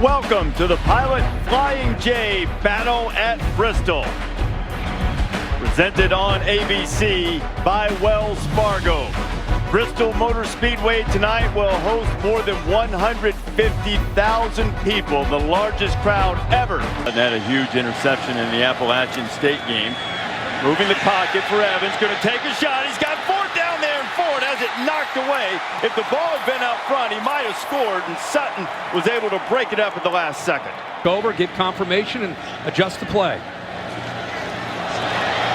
Welcome to the Pilot Flying J Battle at Bristol. Presented on ABC by Wells Fargo. Bristol Motor Speedway tonight will host more than 150,000 people, the largest crowd ever. And had a huge interception in the Appalachian State game. Moving the pocket for Evans, going to take a shot. He's got Ford down there, and Ford has it knocked away. If the ball had been out front, he might have scored, and Sutton was able to break it up at the last second. Go over, get confirmation, and adjust the play.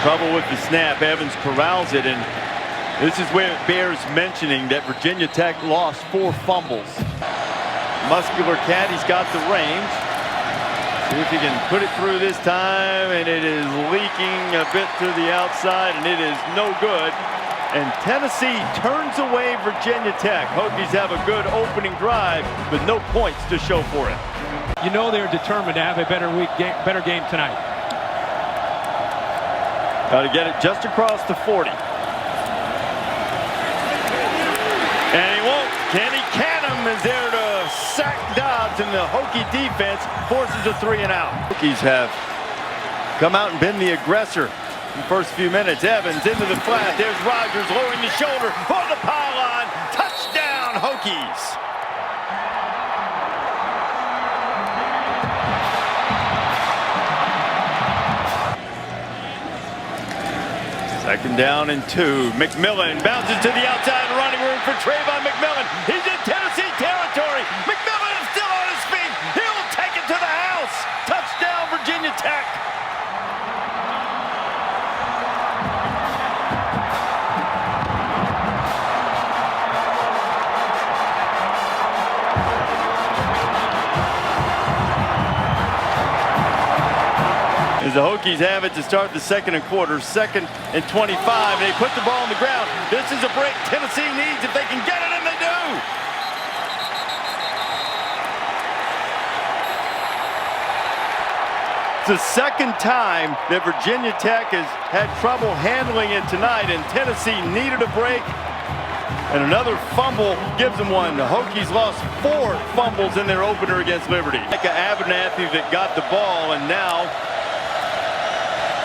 Trouble with the snap. Evans corrals it, and this is where it bears mentioning that Virginia Tech lost 4 fumbles. Muscular cat, he's got the range. See if he can put it through this time, and it is leaking a bit to the outside, and it is no good. And Tennessee turns away Virginia Tech. Hokies have a good opening drive, but no points to show for it. You know they're determined to have a better game tonight. Got to get it just across the 40. And he won't. Kenny Canham is there to sack Dobbs, and the Hokie defense forces a 3 and out. Hokies have come out and been the aggressor in the first few minutes. Evans into the flat. There's Rogers lowering the shoulder for the pylon. Touchdown, Hokies. Second down and 2. McMillan bounces to the outside, running room for Trayvon McMillan. He's in Tennessee territory. McMillan is still on his feet. He'll take it to the house. Touchdown, Virginia Tech. As the Hokies have it to start the second quarter, 2nd and 25, and they put the ball on the ground. This is a break Tennessee needs if they can get it, and they do. It's the second time that Virginia Tech has had trouble handling it tonight, and Tennessee needed a break, and another fumble gives them one. The Hokies lost 4 fumbles in their opener against Liberty. Micah Abernathy that got the ball, and now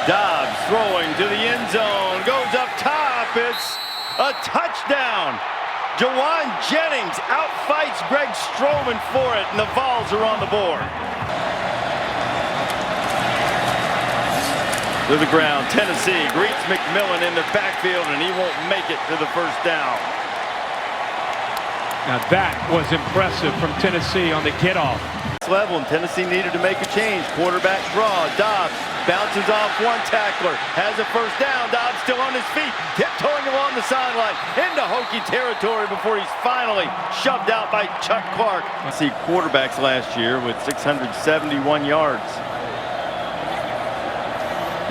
Dobbs throwing to the end zone, goes up top, it's a touchdown. Jawan Jennings outfights Greg Stroman for it, and the Vols are on the board. To the ground, Tennessee greets McMillan in the backfield, and he won't make it to the first down. Now that was impressive from Tennessee on the get-off. Level, and Tennessee needed to make a change. Quarterback draw. Dobbs bounces off one tackler, has a first down. Dobbs still on his feet, tiptoeing along the sideline into Hokie territory before he's finally shoved out by Chuck Clark. I see quarterbacks last year with 671 yards.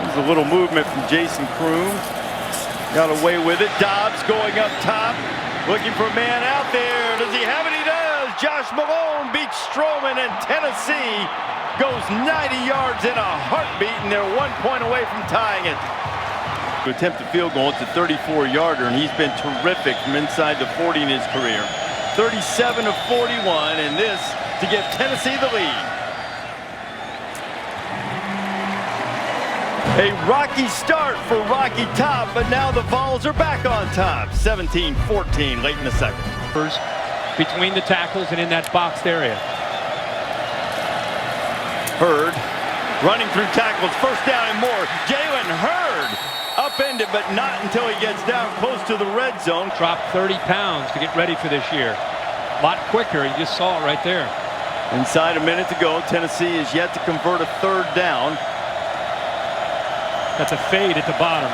There's a little movement from Jason Kroom. Got away with it. Dobbs going up top, looking for a man out there. Does he have it? He does. Josh Malone beats Stroman, and Tennessee goes 90 yards in a heartbeat, and they're 1 point away from tying it. To attempt a field goal, it's a 34-yarder, and he's been terrific from inside the 40 in his career. 37 of 41, and this to give Tennessee the lead. A rocky start for Rocky Top, but now the Vols are back on top. 17-14 late in the second. Between the tackles and in that boxed area. Hurd running through tackles, first down and more. Jalen Hurd upended, but not until he gets down close to the red zone. Dropped 30 pounds to get ready for this year. A lot quicker, you just saw it right there. Inside a minute to go, Tennessee is yet to convert a 3rd down. That's a fade at the bottom.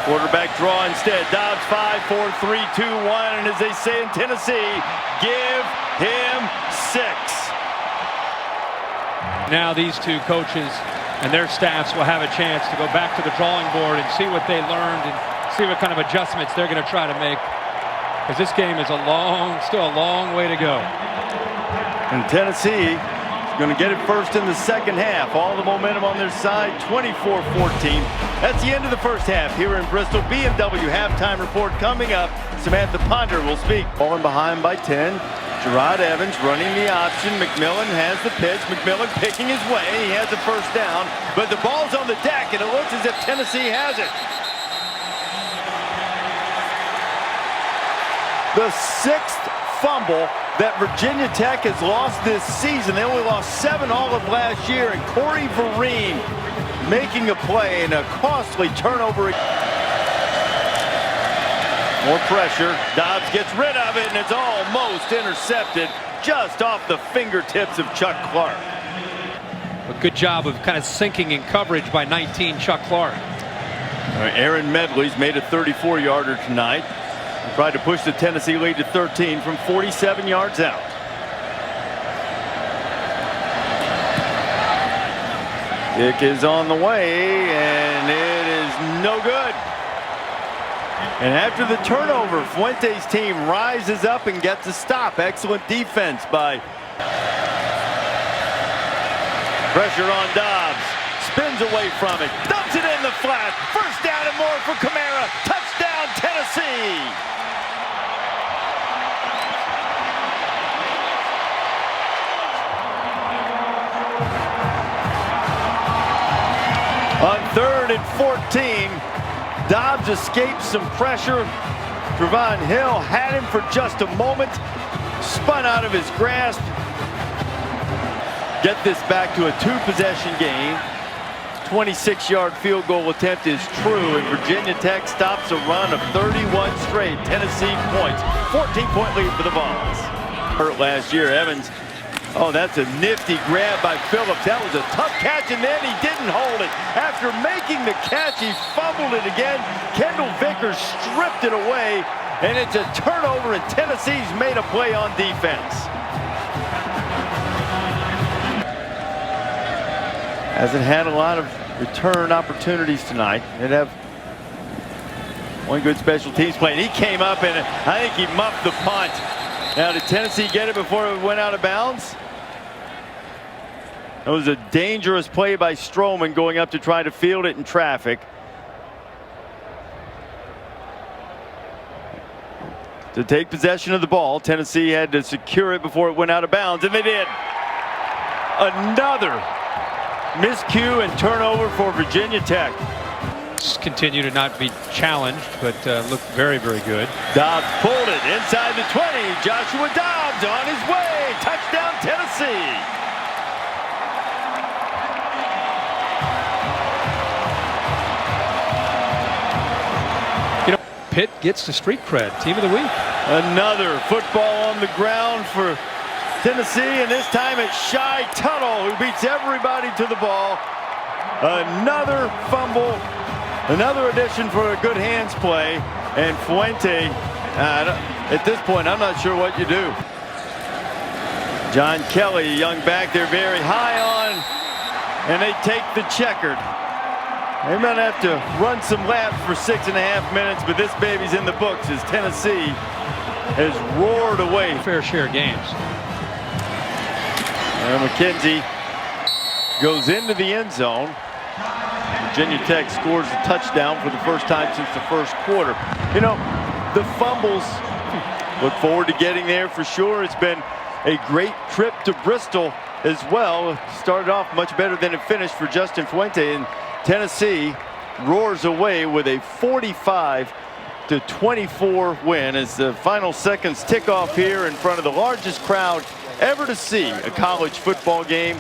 Quarterback draw instead. Dobbs 5, 4, 3, 2, 1. And as they say in Tennessee, give him 6. Now these two coaches and their staffs will have a chance to go back to the drawing board and see what they learned and see what kind of adjustments they're going to try to make. Because this game is still a long way to go. And Tennessee going to get it first in the second half. All the momentum on their side, 24-14. That's the end of the first half here in Bristol. BMW halftime report coming up. Samantha Ponder will speak. Falling behind by 10. Gerard Evans running the option. McMillan has the pitch. McMillan picking his way. He has the first down, but the ball's on the deck, and it looks as if Tennessee has it. The 6th fumble that Virginia Tech has lost this season. They only lost 7 all of last year, and Corey Vereen making a play and a costly turnover. More pressure. Dobbs gets rid of it, and it's almost intercepted just off the fingertips of Chuck Clark. A good job of kind of sinking in coverage by 19 Chuck Clark. Aaron Medley's made a 34-yarder tonight. He tried to push the Tennessee lead to 13 from 47 yards out. Kick is on the way, and it is no good. And after the turnover, Fuente's team rises up and gets a stop. Excellent defense by. Pressure on Dobbs. Spins away from it. Dumps it in the flat. First down and more for Kamara. Touchdown, Tennessee. On 3rd and 14. Dobbs escaped some pressure. Trevon Hill had him for just a moment. Spun out of his grasp. Get this back to a 2-possession game. 26-yard field goal attempt is true, and Virginia Tech stops a run of 31 straight Tennessee points. 14-point lead for the Vols. Hurt last year, Evans. Oh, that's a nifty grab by Phillips. That was a tough catch, and then he didn't hold it. After making the catch, he fumbled it again. Kendall Vickers stripped it away, and it's a turnover, and Tennessee's made a play on defense. Hasn't had a lot of return opportunities tonight. They'd have one good special teams play, and he came up, and I think he muffed the punt. Now, did Tennessee get it before it went out of bounds? It was a dangerous play by Stroman going up to try to field it in traffic. To take possession of the ball, Tennessee had to secure it before it went out of bounds, and they did. Another miscue and turnover for Virginia Tech. Continue to not be challenged, but look very, very good. Dobbs pulled it inside the 20. Joshua Dobbs on his way. Touchdown, Tennessee. You know, Pitt gets the street cred. Team of the week. Another football on the ground for Tennessee, and this time it's Shy Tuttle who beats everybody to the ball. Another fumble. Another addition for a good hands play, and Fuente, at this point, I'm not sure what you do. John Kelly, young back, they're very high on, and they take the checkered. They might have to run some laps for 6.5 minutes, but this baby's in the books as Tennessee has roared away. Fair share games. And McKenzie goes into the end zone. Virginia Tech scores a touchdown for the first time since the first quarter. You know, the fumbles, look forward to getting there for sure. It's been a great trip to Bristol as well. Started off much better than it finished for Justin Fuente, and Tennessee roars away with a 45-24 win as the final seconds tick off here in front of the largest crowd ever to see a college football game.